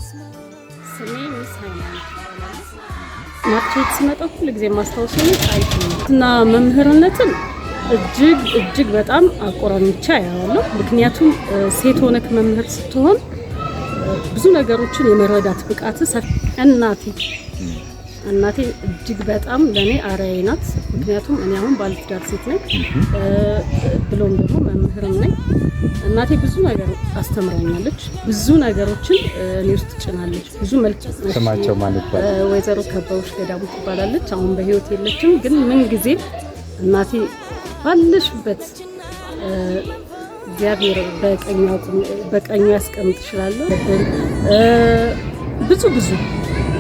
ስሜ ሚስ ሃይማኖት ይባላል። ማርኬት ሲመጣ ሁሉ ጊዜ ማስታወሰው ጣይቱ እና መምህርነትን እጅግ በጣም አቆራኝቻ ያያለሁ። ምክንያቱም ሴት ሆነክ መምህር ስትሆን ብዙ ነገሮችን የመረዳት ብቃት እናቴ እጅግ በጣም ለኔ አርአያዬ ናት። ምክንያቱም እኔ አሁን ባለትዳር ሴት ነኝ፣ ብሎም ደግሞ መምህርም ነኝ። እናቴ ብዙ ነገር አስተምራኛለች፣ ብዙ ነገሮችን እኔ ውስጥ ጭናለች። ብዙ መልክ ስማቸው ማን ይባላል? ወይዘሮ ከበውሽ ገዳሙ ትባላለች። አሁን በህይወት የለችም፣ ግን ምን ጊዜ እናቴ ባለሽበት እግዚአብሔር በቀኙ ያስቀምጥ ይችላል። ብዙ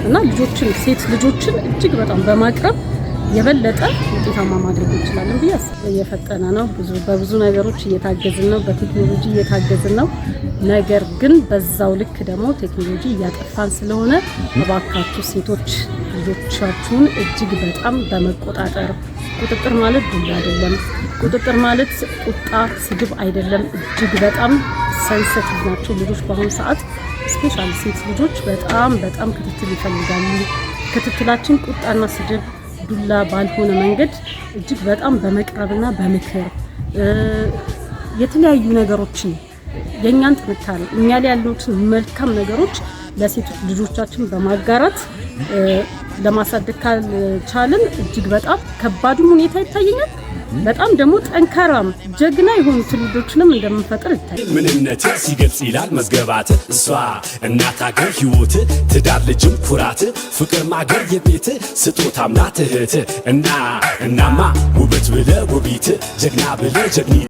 እና ሴት ልጆችን እጅግ በጣም በማቅረብ የበለጠ ውጤታማ ማድረግ እንችላለን ብዬ እየፈጠነ ነው። በብዙ ነገሮች እየታገዝን ነው፣ በቴክኖሎጂ እየታገዝን ነው። ነገር ግን በዛው ልክ ደግሞ ቴክኖሎጂ እያጠፋን ስለሆነ እባካችሁ ሴቶች ልጆቻችሁን እጅግ በጣም በመቆጣጠር ቁጥጥር ማለት ዱላ አይደለም። ቁጥጥር ማለት ቁጣ፣ ስድብ አይደለም። እጅግ በጣም ሰንሰቲቭ ናቸው ልጆች በአሁኑ ሰዓት። ስፔሻሊ ሴት ልጆች በጣም ክትትል ይፈልጋሉ። ክትትላችን ቁጣና ስድብ፣ ዱላ ባልሆነ መንገድ እጅግ በጣም በመቅረብና በምክር የተለያዩ ነገሮችን የኛን ጥንካሬ እኛ ላይ ያሉትን መልካም ነገሮች ለሴቶች ልጆቻችን በማጋራት ለማሳደግ ካልቻልን እጅግ በጣም ከባዱን ሁኔታ ይታየኛል። በጣም ደግሞ ጠንካራም ጀግና የሆኑ ትውልዶችንም እንደምንፈጥር ይታያል። ምንነት ሲገልጽ ይላል መዝገባት እሷ እናት አገር ሕይወት ትዳር ልጅም ኩራት ፍቅር ማገር የቤት ስጦታም ናት እህት እናማ ውበት ብለ ውቢት ጀግና ብለ ጀግኒ